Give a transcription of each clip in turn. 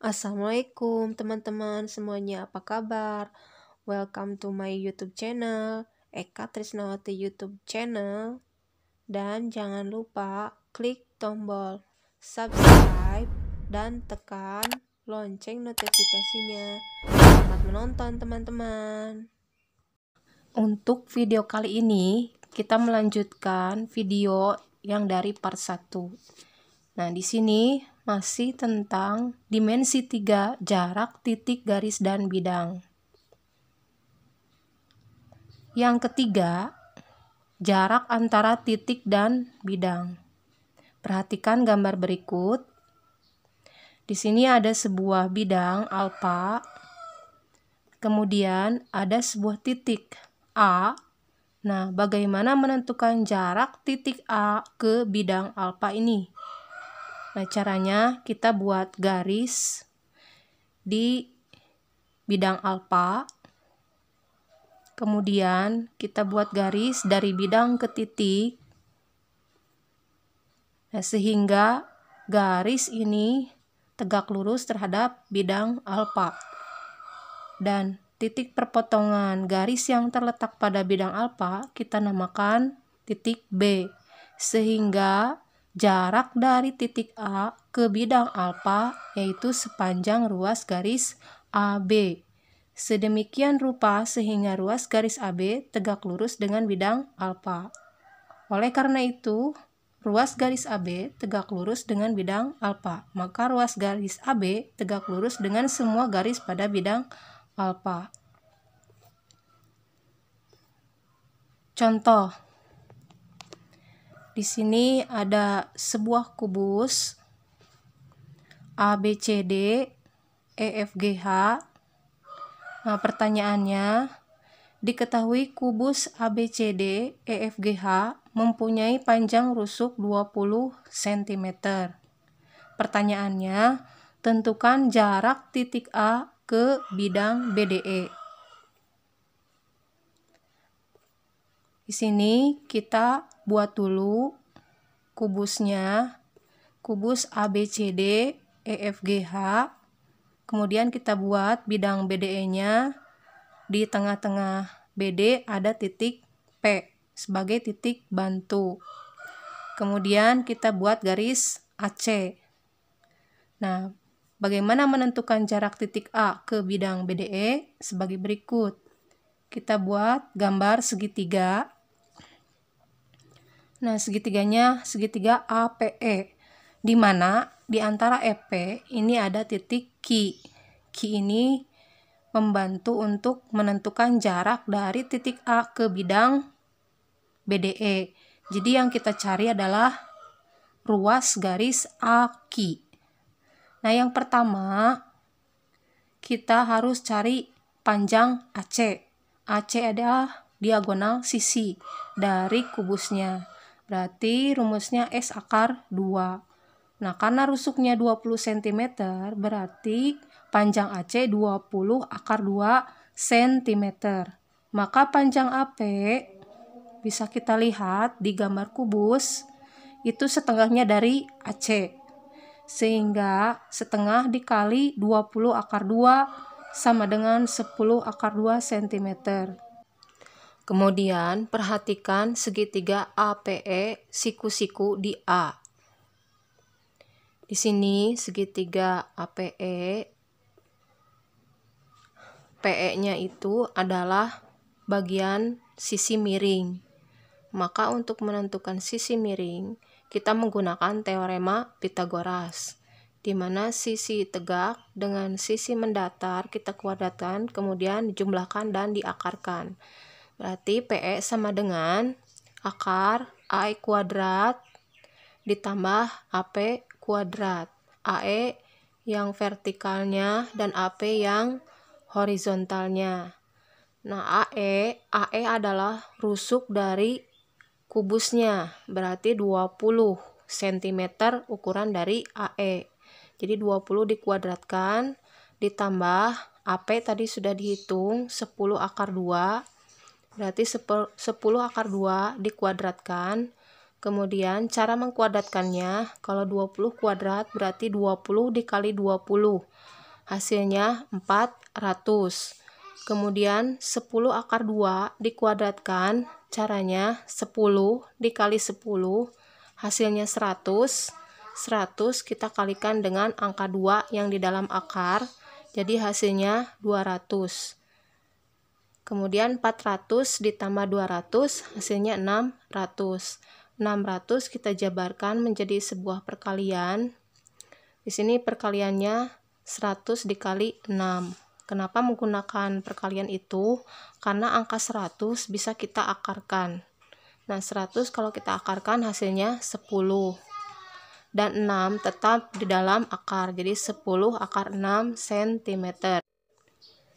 Assalamualaikum teman-teman semuanya, apa kabar? Welcome to my YouTube channel, Eka Trisnawati YouTube channel. Dan jangan lupa klik tombol subscribe dan tekan lonceng notifikasinya. Selamat menonton teman-teman. Untuk video kali ini kita melanjutkan video yang dari part 1. Nah, di sini masih tentang dimensi 3, jarak, titik, garis, dan bidang. Yang ketiga, jarak antara titik dan bidang. Perhatikan gambar berikut. Di sini ada sebuah bidang alfa, kemudian ada sebuah titik A. Nah, bagaimana menentukan jarak titik A ke bidang alfa ini? Nah, caranya kita buat garis di bidang alfa, kemudian kita buat garis dari bidang ke titik. Nah, sehingga garis ini tegak lurus terhadap bidang alfa. Dan titik perpotongan garis yang terletak pada bidang alfa kita namakan titik B, sehingga jarak dari titik A ke bidang alfa yaitu sepanjang ruas garis AB. Sedemikian rupa sehingga ruas garis AB tegak lurus dengan bidang alfa. Oleh karena itu, ruas garis AB tegak lurus dengan bidang alfa. Maka ruas garis AB tegak lurus dengan semua garis pada bidang alfa. Contoh. Di sini ada sebuah kubus ABCD EFGH. Nah, pertanyaannya, diketahui kubus ABCD EFGH mempunyai panjang rusuk 20 cm. Pertanyaannya, tentukan jarak titik A ke bidang BDE. Di sini kita buat dulu kubusnya, kubus ABCD EFGH. Kemudian kita buat bidang BDE-nya. Di tengah-tengah BD ada titik P sebagai titik bantu. Kemudian kita buat garis AC. Nah, bagaimana menentukan jarak titik A ke bidang BDE? Sebagai berikut. Kita buat gambar segitiga. Nah, segitiganya segitiga APE, di mana di antara EP ini ada titik Q. Q ini membantu untuk menentukan jarak dari titik A ke bidang BDE. Jadi yang kita cari adalah ruas garis AQ. Nah, yang pertama kita harus cari panjang AC. AC adalah diagonal sisi dari kubusnya. Berarti rumusnya S akar 2. Nah, karena rusuknya 20 cm, berarti panjang AC 20 akar 2 cm. Maka panjang AP bisa kita lihat di gambar kubus, itu setengahnya dari AC. Sehingga setengah dikali 20 akar 2 sama dengan 10 akar 2 cm. Kemudian perhatikan segitiga APE siku-siku di A. Di sini segitiga APE, PE-nya itu adalah bagian sisi miring. Maka untuk menentukan sisi miring, kita menggunakan teorema Pythagoras, di mana sisi tegak dengan sisi mendatar kita kuadratkan, kemudian dijumlahkan dan diakarkan. Berarti PE sama dengan akar AE kuadrat ditambah AP kuadrat. AE yang vertikalnya dan AP yang horizontalnya. Nah, AE adalah rusuk dari kubusnya, berarti 20 cm ukuran dari AE. Jadi 20 dikuadratkan ditambah AP tadi sudah dihitung 10 akar 2. Berarti 10 akar 2 dikuadratkan, Kemudian cara mengkuadratkannya, kalau 20 kuadrat berarti 20 dikali 20. Hasilnya 400. Kemudian 10 akar 2 dikuadratkan, caranya 10 dikali 10, hasilnya 100. 100 kita kalikan dengan angka 2 yang di dalam akar, jadi hasilnya 200. Kemudian 400 ditambah 200, hasilnya 600. 600 kita jabarkan menjadi sebuah perkalian. Di sini perkaliannya 100 dikali 6. Kenapa menggunakan perkalian itu? Karena angka 100 bisa kita akarkan. Nah, 100 kalau kita akarkan hasilnya 10. Dan 6 tetap di dalam akar. Jadi 10 akar 6 cm.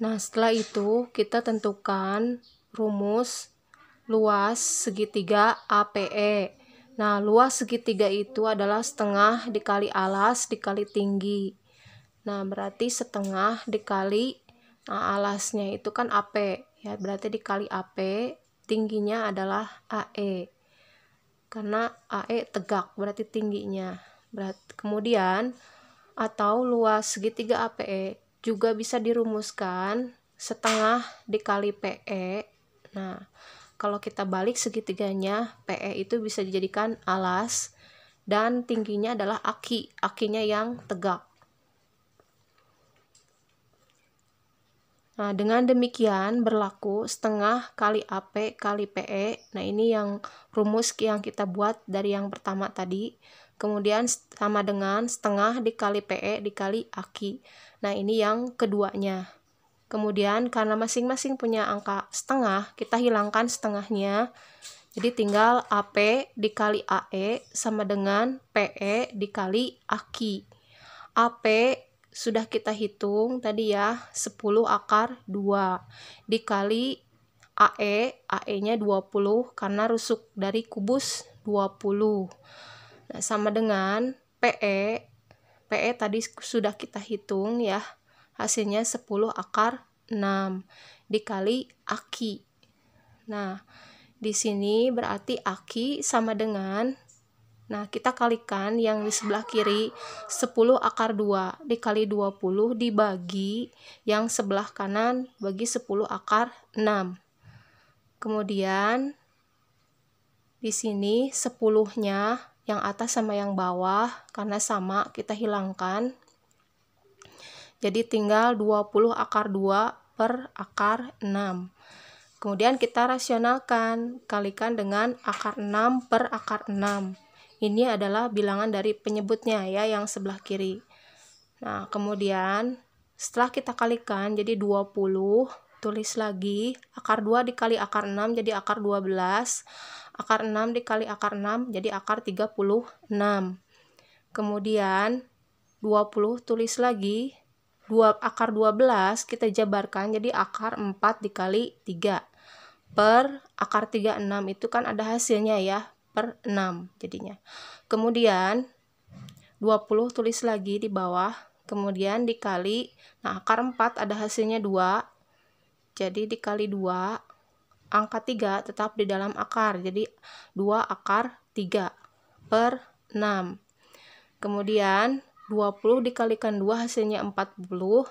Nah, setelah itu kita tentukan rumus luas segitiga APE. Nah, luas segitiga itu adalah setengah dikali alas dikali tinggi. Nah, berarti setengah dikali, nah alasnya itu kan AP, ya berarti dikali AP, tingginya adalah AE. Karena AE tegak, berarti tingginya. Kemudian, atau luas segitiga APE juga bisa dirumuskan setengah dikali PE. Nah, kalau kita balik segitiganya, PE itu bisa dijadikan alas dan tingginya adalah aki, akinya yang tegak. Nah, dengan demikian berlaku setengah kali AP kali PE. Nah, ini yang rumus yang kita buat dari yang pertama tadi. Kemudian sama dengan setengah dikali PE dikali aki. Nah, ini yang keduanya. Kemudian karena masing-masing punya angka setengah, kita hilangkan setengahnya. Jadi tinggal AP dikali AE sama dengan PE dikali aki. AP sudah kita hitung tadi ya, 10 akar 2 dikali AE, AE-nya 20 karena rusuk dari kubus 20. Nah, sama dengan PE. PE tadi sudah kita hitung ya. Hasilnya 10 akar 6 dikali aki. Nah, di sini berarti aki sama dengan, nah kita kalikan yang di sebelah kiri, 10 akar 2 dikali 20 dibagi yang sebelah kanan bagi 10 akar 6. Kemudian di sini 10-nya yang atas sama yang bawah, karena sama kita hilangkan. Jadi tinggal 20 akar 2 per akar 6. Kemudian kita rasionalkan, kalikan dengan akar 6 per akar 6. Ini adalah bilangan dari penyebutnya ya, yang sebelah kiri. Nah, kemudian setelah kita kalikan jadi 20, tulis lagi akar 2 dikali akar 6 jadi akar 12. Akar 6 dikali akar 6 jadi akar 36. Kemudian 20 tulis lagi, akar 12 kita jabarkan jadi akar 4 dikali 3 per akar 36 itu kan ada hasilnya ya, per 6 jadinya. Kemudian 20 tulis lagi di bawah, kemudian dikali, nah akar 4 ada hasilnya 2, jadi dikali 2, angka 3 tetap di dalam akar, jadi 2 akar 3 per 6. Kemudian 20 dikalikan 2 hasilnya 40,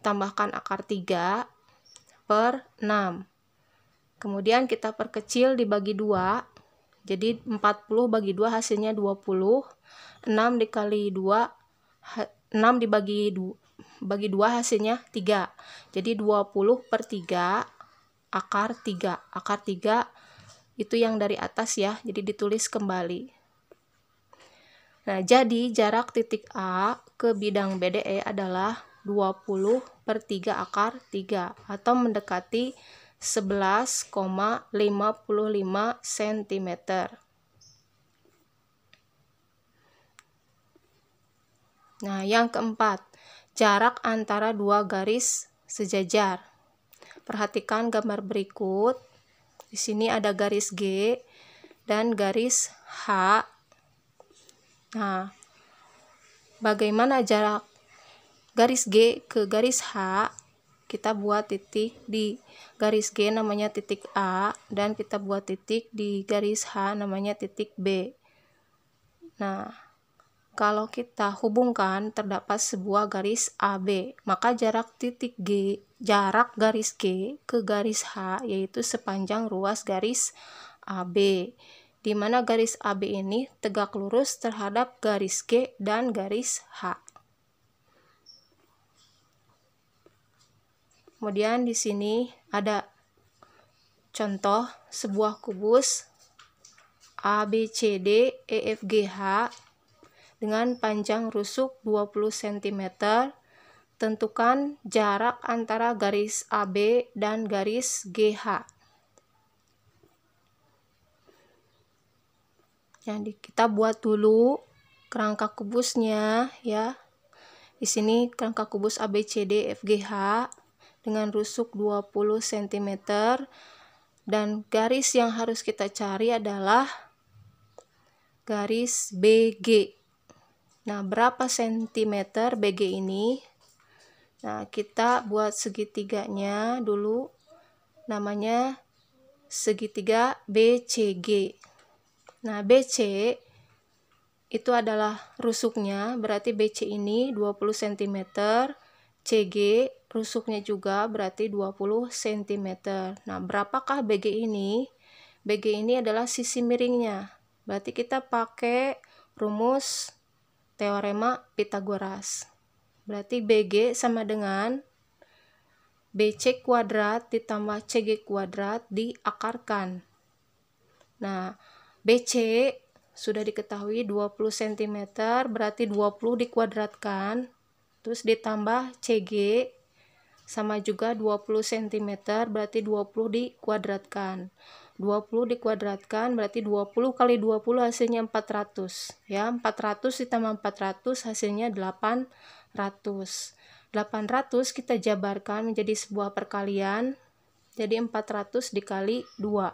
tambahkan akar 3 per 6. Kemudian kita perkecil dibagi 2, jadi 40 bagi 2 hasilnya 20. 6 dikali 2, 6 dibagi 2 hasilnya 3. Jadi 20 per 3 akar 3. Akar 3 itu yang dari atas ya, jadi ditulis kembali. Nah, jadi jarak titik A ke bidang BDE adalah 20 per 3 akar 3 atau mendekati 11,55 cm. Nah, yang keempat, jarak antara dua garis sejajar. Perhatikan gambar berikut. Di sini ada garis G dan garis H. Nah, bagaimana jarak garis G ke garis H? kita buat titik di garis G namanya titik A, dan kita buat titik di garis H namanya titik B. Nah, kalau kita hubungkan terdapat sebuah garis AB, maka jarak garis G ke garis H yaitu sepanjang ruas garis AB, di mana garis AB ini tegak lurus terhadap garis G dan garis H. Kemudian di sini ada contoh sebuah kubus ABCD EFGH dengan panjang rusuk 20 cm. Tentukan jarak antara garis AB dan garis GH. Jadi kita buat dulu kerangka kubusnya ya. Di sini kerangka kubus ABCD EFGH dengan rusuk 20 cm, dan garis yang harus kita cari adalah garis BG. Nah, berapa sentimeter BG ini? Nah, kita buat segitiganya dulu, namanya segitiga BCG. Nah, BC itu adalah rusuknya, berarti BC ini 20 cm, CG rusuknya juga berarti 20 cm. Nah, berapakah BG ini? BG ini adalah sisi miringnya. Berarti kita pakai rumus teorema Pythagoras. Berarti BG sama dengan BC kuadrat ditambah CG kuadrat diakarkan. Nah, BC sudah diketahui 20 cm, berarti 20 dikuadratkan, terus ditambah CG sama juga 20 cm, berarti 20 dikuadratkan. 20 dikuadratkan berarti 20 kali 20 hasilnya 400 ya. 400 ditambah 400 hasilnya 800. 800 kita jabarkan menjadi sebuah perkalian, jadi 400 dikali 2.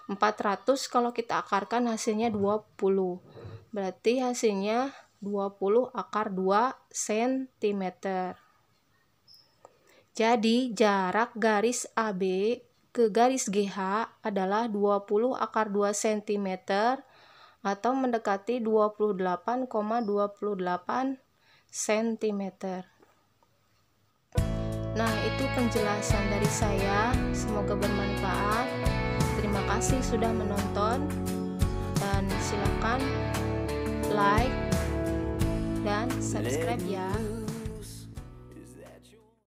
400 kalau kita akarkan hasilnya 20, berarti hasilnya 20 akar 2 cm. Jadi jarak garis AB ke garis GH adalah 20 akar 2 cm atau mendekati 28,28 cm. Nah, itu penjelasan dari saya, semoga bermanfaat. Terima kasih sudah menonton, dan silakan like dan subscribe ya.